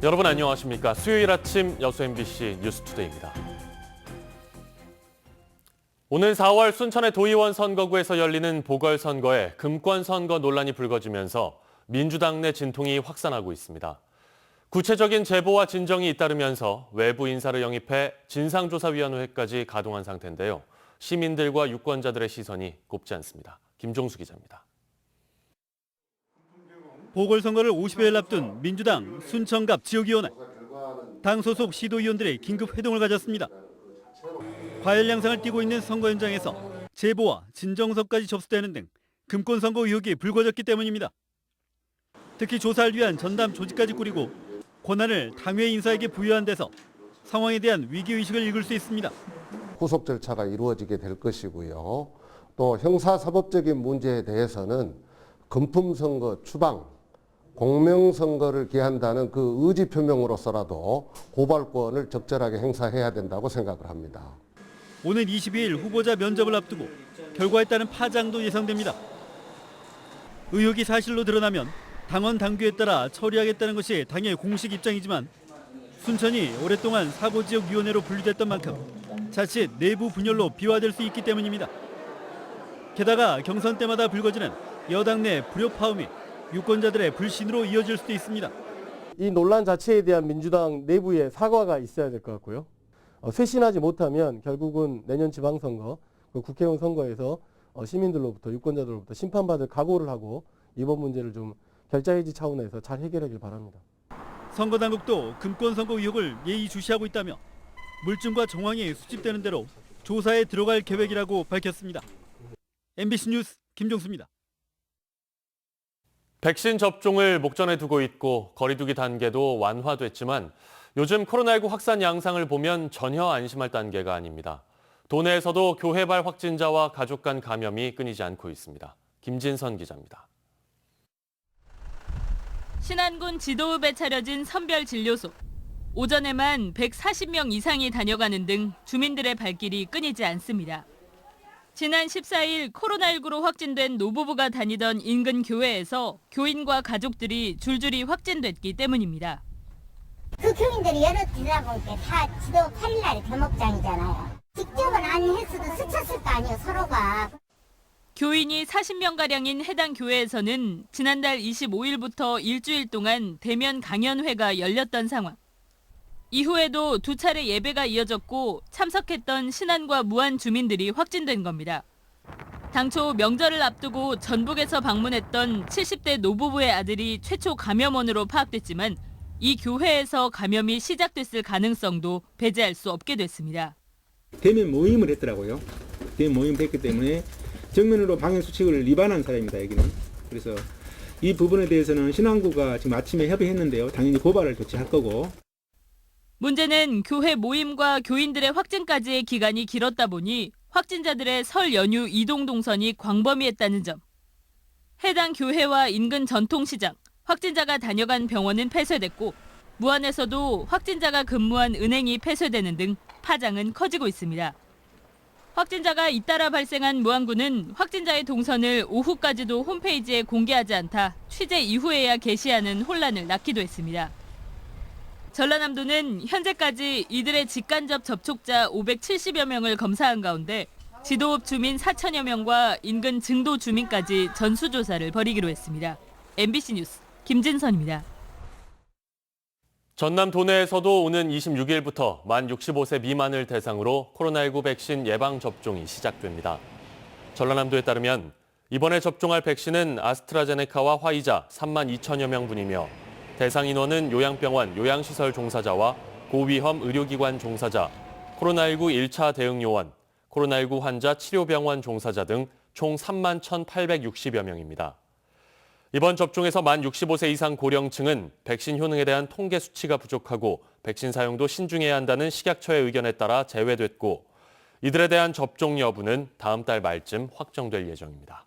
여러분 안녕하십니까? 수요일 아침 여수 MBC 뉴스투데이입니다. 오는 4월 순천의 도의원 선거구에서 열리는 보궐선거에 금권선거 논란이 불거지면서 민주당 내 진통이 확산하고 있습니다. 구체적인 제보와 진정이 잇따르면서 외부 인사를 영입해 진상조사위원회까지 가동한 상태인데요. 시민들과 유권자들의 시선이 곱지 않습니다. 김종수 기자입니다. 보궐선거를 50여일 앞둔 민주당 순천갑 지역위원회. 당 소속 시도위원들의 긴급 회동을 가졌습니다. 과열 양상을 띠고 있는 선거 현장에서 제보와 진정서까지 접수되는 등 금권선거 의혹이 불거졌기 때문입니다. 특히 조사를 위한 전담 조직까지 꾸리고 권한을 당회 인사에게 부여한 데서 상황에 대한 위기의식을 읽을 수 있습니다. 후속 절차가 이루어지게 될 것이고요. 또 형사사법적인 문제에 대해서는 금품선거 추방, 공명선거를 기한다는 그 의지 표명으로서라도 고발권을 적절하게 행사해야 된다고 생각을 합니다. 오는 22일 후보자 면접을 앞두고 결과에 따른 파장도 예상됩니다. 의혹이 사실로 드러나면 당원 당규에 따라 처리하겠다는 것이 당의 공식 입장이지만 순천이 오랫동안 사고지역위원회로 분류됐던 만큼 자칫 내부 분열로 비화될 수 있기 때문입니다. 게다가 경선 때마다 불거지는 여당 내 불협화음이 유권자들의 불신으로 이어질 수도 있습니다. 이 논란 자체에 대한 민주당 내부의 사과가 있어야 될 것 같고요. 쇄신하지 못하면 결국은 내년 지방선거, 국회의원 선거에서 시민들로부터 유권자들로부터 심판받을 각오를 하고 이번 문제를 좀 결자해지 차원에서 잘 해결하길 바랍니다. 선거당국도 금권선거 의혹을 예의주시하고 있다며 물증과 정황이 수집되는 대로 조사에 들어갈 계획이라고 밝혔습니다. MBC 뉴스 김종수입니다. 백신 접종을 목전에 두고 있고 거리두기 단계도 완화됐지만 요즘 코로나19 확산 양상을 보면 전혀 안심할 단계가 아닙니다. 도내에서도 교회발 확진자와 가족 간 감염이 끊이지 않고 있습니다. 김진선 기자입니다. 신안군 지도읍에 차려진 선별진료소. 오전에만 140명 이상이 다녀가는 등 주민들의 발길이 끊이지 않습니다. 지난 14일 코로나19로 확진된 노부부가 다니던 인근 교회에서 교인과 가족들이 줄줄이 확진됐기 때문입니다. 그 교인들이 여러 지다 보니까 다 지도 8일 날이 대목장이잖아요. 직접은 안 했어도 스쳤을 거 아니에요, 서로가. 교인이 40명가량인 해당 교회에서는 지난달 25일부터 일주일 동안 대면 강연회가 열렸던 상황. 이후에도 두 차례 예배가 이어졌고 참석했던 신안과 무안 주민들이 확진된 겁니다. 당초 명절을 앞두고 전북에서 방문했던 70대 노부부의 아들이 최초 감염원으로 파악됐지만 이 교회에서 감염이 시작됐을 가능성도 배제할 수 없게 됐습니다. 대면 모임을 했더라고요. 대면 모임을 했기 때문에 정면으로 방역수칙을 위반한 사람입니다, 여기는. 그래서 이 부분에 대해서는 신안구가 지금 아침에 협의했는데요. 당연히 고발을 조치할 거고. 문제는 교회 모임과 교인들의 확진까지의 기간이 길었다 보니 확진자들의 설 연휴 이동 동선이 광범위했다는 점. 해당 교회와 인근 전통시장, 확진자가 다녀간 병원은 폐쇄됐고 무안에서도 확진자가 근무한 은행이 폐쇄되는 등 파장은 커지고 있습니다. 확진자가 잇따라 발생한 무안구는 확진자의 동선을 오후까지도 홈페이지에 공개하지 않다 취재 이후에야 게시하는 혼란을 낳기도 했습니다. 전라남도는 현재까지 이들의 직간접 접촉자 570여 명을 검사한 가운데 지도읍 주민 4천여 명과 인근 증도 주민까지 전수조사를 벌이기로 했습니다. MBC 뉴스 김진선입니다. 전남 도내에서도 오는 26일부터 만 65세 미만을 대상으로 코로나19 백신 예방접종이 시작됩니다. 전라남도에 따르면 이번에 접종할 백신은 아스트라제네카와 화이자 3만 2천여 명분이며 대상 인원은 요양병원, 요양시설 종사자와 고위험 의료기관 종사자, 코로나19 1차 대응 요원, 코로나19 환자 치료병원 종사자 등 총 3만 1,860여 명입니다. 이번 접종에서 만 65세 이상 고령층은 백신 효능에 대한 통계 수치가 부족하고 백신 사용도 신중해야 한다는 식약처의 의견에 따라 제외됐고 이들에 대한 접종 여부는 다음 달 말쯤 확정될 예정입니다.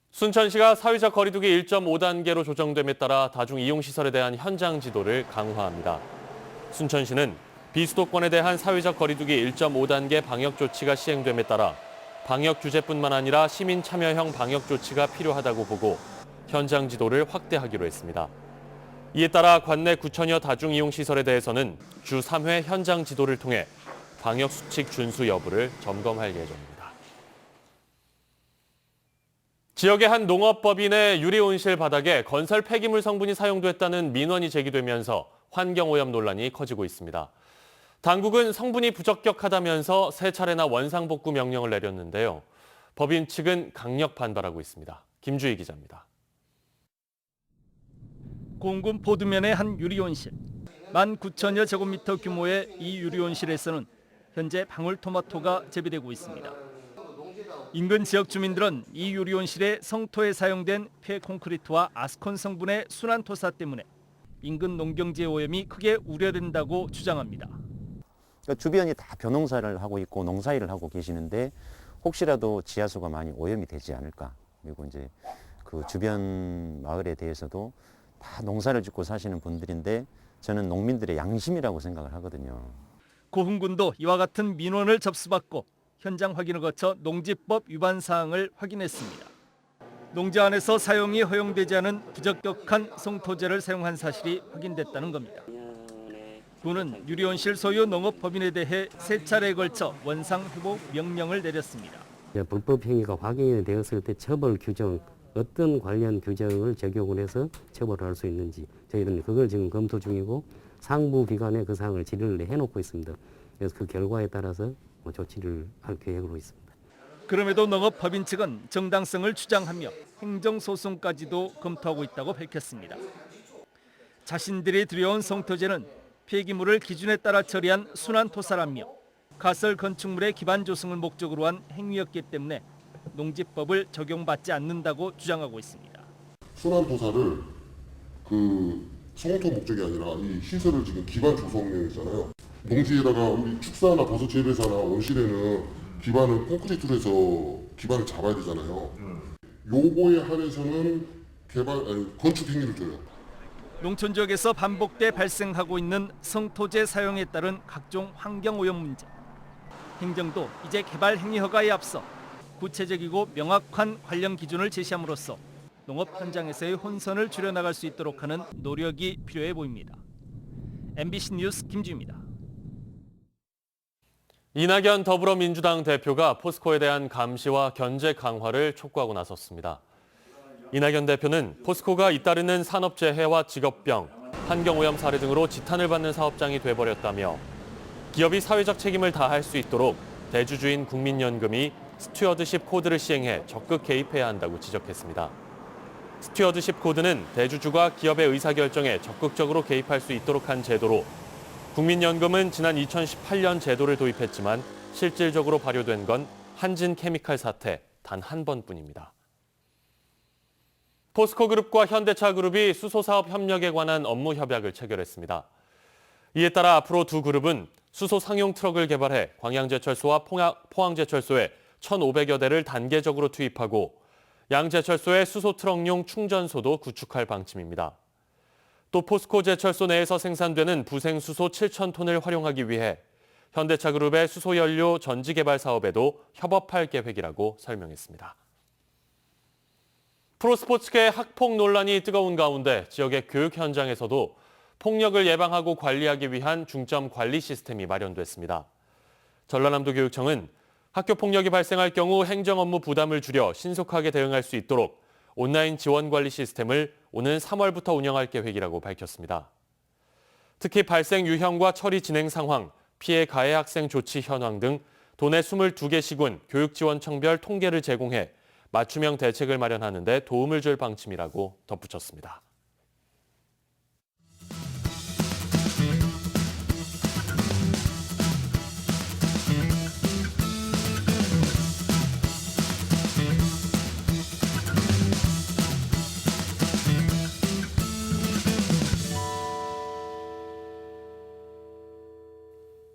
순천시가 사회적 거리두기 1.5단계로 조정됨에 따라 다중이용시설에 대한 현장 지도를 강화합니다. 순천시는 비수도권에 대한 사회적 거리두기 1.5단계 방역 조치가 시행됨에 따라 방역 규제뿐만 아니라 시민 참여형 방역 조치가 필요하다고 보고 현장 지도를 확대하기로 했습니다. 이에 따라 관내 9천여 다중이용시설에 대해서는 주 3회 현장 지도를 통해 방역수칙 준수 여부를 점검할 예정입니다. 지역의 한 농업법인의 유리온실 바닥에 건설 폐기물 성분이 사용됐다는 민원이 제기되면서 환경오염 논란이 커지고 있습니다. 당국은 성분이 부적격하다면서 3차례나 원상복구 명령을 내렸는데요. 법인 측은 강력 반발하고 있습니다. 김주희 기자입니다. 공군 보도면의 한 유리온실. 19,000여 제곱미터 규모의 이 유리온실에서는 현재 방울토마토가 재배되고 있습니다. 인근 지역 주민들은 이 유리온실의 성토에 사용된 폐콘크리트와 아스콘 성분의 순환토사 때문에 인근 농경지의 오염이 크게 우려된다고 주장합니다. 주변이 다 벼농사를 하고 있고 농사일을 하고 계시는데 혹시라도 지하수가 많이 오염이 되지 않을까. 그리고 이제 그 주변 마을에 대해서도 다 농사를 짓고 사시는 분들인데 저는 농민들의 양심이라고 생각을 하거든요. 고흥군도 이와 같은 민원을 접수받고 현장 확인을 거쳐 농지법 위반 사항을 확인했습니다. 농지 안에서 사용이 허용되지 않은 부적격한 성토제를 사용한 사실이 확인됐다는 겁니다. 군은 유리온실 소유 농업법인에 대해 3차례에 걸쳐 원상회복 명령을 내렸습니다. 불법 행위가 확인이 되었을 때 처벌 규정, 어떤 관련 규정을 적용을 해서 처벌을 할 수 있는지 저희들은 그걸 지금 검토 중이고 상부 기관에 그 사항을 질의를 해놓고 있습니다. 그래서 그 결과에 따라서 조치를 할 계획으로 있습니다. 그럼에도 농업법인 측은 정당성을 주장하며 행정소송까지도 검토하고 있다고 밝혔습니다. 자신들이 들여온 성토제는 폐기물을 기준에 따라 처리한 순환토사라며 가설 건축물의 기반 조성을 목적으로 한 행위였기 때문에 농지법을 적용받지 않는다고 주장하고 있습니다. 순환토사를 그 성토 목적이 아니라 이 시설을 지금 기반 조성용이잖아요. 농지에다가 우리 축사나 버섯 재배사나 온실에는 기반을 콘크리트로 해서 기반을 잡아야 되잖아요. 요거에 한해서는 건축 행위를 줘요. 농촌 지역에서 반복돼 발생하고 있는 성토제 사용에 따른 각종 환경오염 문제. 행정도 이제 개발 행위 허가에 앞서 구체적이고 명확한 관련 기준을 제시함으로써 농업 현장에서의 혼선을 줄여나갈 수 있도록 하는 노력이 필요해 보입니다. MBC 뉴스 김주입니다. 이낙연 더불어민주당 대표가 포스코에 대한 감시와 견제 강화를 촉구하고 나섰습니다. 이낙연 대표는 포스코가 잇따르는 산업재해와 직업병, 환경오염 사례 등으로 지탄을 받는 사업장이 돼버렸다며 기업이 사회적 책임을 다할 수 있도록 대주주인 국민연금이 스튜어드십 코드를 시행해 적극 개입해야 한다고 지적했습니다. 스튜어드십 코드는 대주주가 기업의 의사결정에 적극적으로 개입할 수 있도록 한 제도로 국민연금은 지난 2018년 제도를 도입했지만 실질적으로 발효된 건 한진케미칼 사태 단 한 번뿐입니다. 포스코그룹과 현대차그룹이 수소사업 협력에 관한 업무 협약을 체결했습니다. 이에 따라 앞으로 두 그룹은 수소 상용 트럭을 개발해 광양제철소와 포항제철소에 1,500여 대를 단계적으로 투입하고 양제철소에 수소 트럭용 충전소도 구축할 방침입니다. 또 포스코 제철소 내에서 생산되는 부생수소 7,000톤을 활용하기 위해 현대차그룹의 수소연료 전지 개발 사업에도 협업할 계획이라고 설명했습니다. 프로스포츠계 학폭 논란이 뜨거운 가운데 지역의 교육 현장에서도 폭력을 예방하고 관리하기 위한 중점 관리 시스템이 마련됐습니다. 전라남도 교육청은 학교 폭력이 발생할 경우 행정 업무 부담을 줄여 신속하게 대응할 수 있도록 온라인 지원 관리 시스템을 오는 3월부터 운영할 계획이라고 밝혔습니다. 특히 발생 유형과 처리 진행 상황, 피해 가해 학생 조치 현황 등 도내 22개 시군 교육지원청별 통계를 제공해 맞춤형 대책을 마련하는 데 도움을 줄 방침이라고 덧붙였습니다.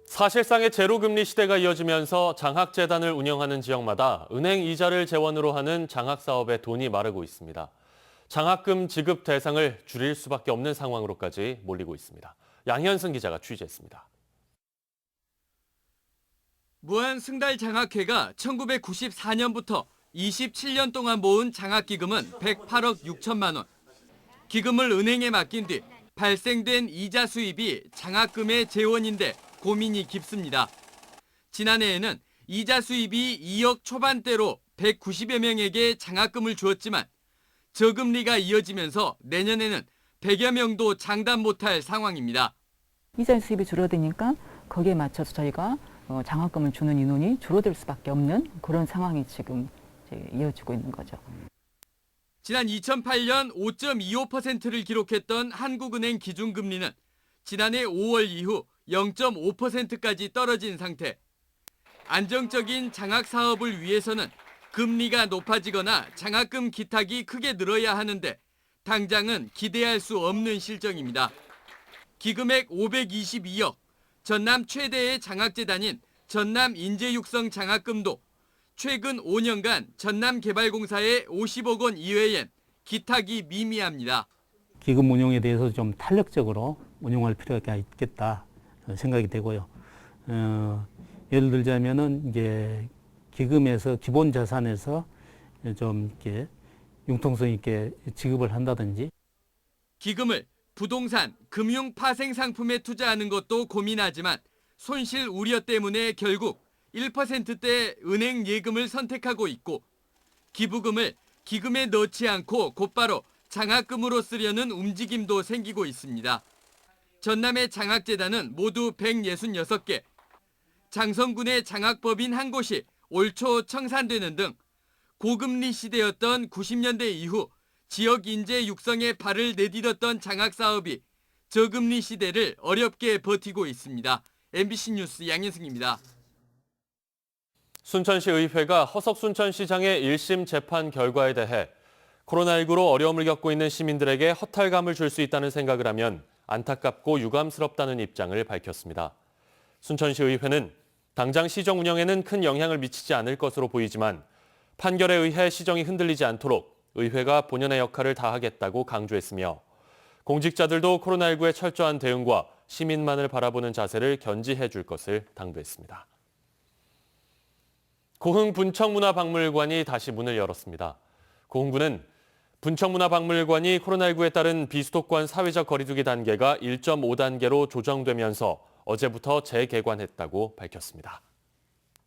사실상의 제로금리 시대가 이어지면서 장학재단을 운영하는 지역마다 은행 이자를 재원으로 하는 장학사업에 돈이 마르고 있습니다. 장학금 지급 대상을 줄일 수밖에 없는 상황으로까지 몰리고 있습니다. 양현승 기자가 취재했습니다. 무한승달장학회가 1994년부터 27년 동안 모은 장학기금은 108억 6천만 원. 기금을 은행에 맡긴 뒤 발생된 이자 수입이 장학금의 재원인데 고민이 깊습니다. 지난해에는 이자 수입이 2억 초반대로 190여 명에게 장학금을 주었지만 저금리가 이어지면서 내년에는 100여 명도 장담 못할 상황입니다. 이자 수입이 줄어드니까 거기에 맞춰서 저희가 장학금을 주는 인원이 줄어들 수밖에 없는 그런 상황이 지금 이어지고 있는 거죠. 지난 2008년 5.25%를 기록했던 한국은행 기준금리는 지난해 5월 이후 0.5%까지 떨어진 상태. 안정적인 장학 사업을 위해서는 금리가 높아지거나 장학금 기탁이 크게 늘어야 하는데 당장은 기대할 수 없는 실정입니다. 기금액 522억, 전남 최대의 장학재단인 전남인재육성 장학금도 최근 5년간 전남개발공사의 50억 원 이외엔 기탁이 미미합니다. 기금 운용에 대해서 좀 탄력적으로 운용할 필요가 있겠다 생각이 되고요. 예를 들자면은 이제 기금에서 기본 자산에서 좀 이렇게 융통성 있게 지급을 한다든지. 기금을 부동산, 금융 파생 상품에 투자하는 것도 고민하지만 손실 우려 때문에 결국 1%대 은행 예금을 선택하고 있고 기부금을 기금에 넣지 않고 곧바로 장학금으로 쓰려는 움직임도 생기고 있습니다. 전남의 장학재단은 모두 166개, 장성군의 장학법인 한 곳이 올 초 청산되는 등 고금리 시대였던 90년대 이후 지역 인재 육성에 발을 내디뎠던 장학 사업이 저금리 시대를 어렵게 버티고 있습니다. MBC 뉴스 양현승입니다. 순천시 의회가 허석 순천시장의 1심 재판 결과에 대해 코로나19로 어려움을 겪고 있는 시민들에게 허탈감을 줄 수 있다는 생각을 하면 안타깝고 유감스럽다는 입장을 밝혔습니다. 순천시 의회는 당장 시정 운영에는 큰 영향을 미치지 않을 것으로 보이지만 판결에 의해 시정이 흔들리지 않도록 의회가 본연의 역할을 다하겠다고 강조했으며 공직자들도 코로나19의 철저한 대응과 시민만을 바라보는 자세를 견지해 줄 것을 당부했습니다. 고흥 분청문화박물관이 다시 문을 열었습니다. 고흥구는 분청문화박물관이 코로나19에 따른 비수도권 사회적 거리두기 단계가 1.5단계로 조정되면서 어제부터 재개관했다고 밝혔습니다.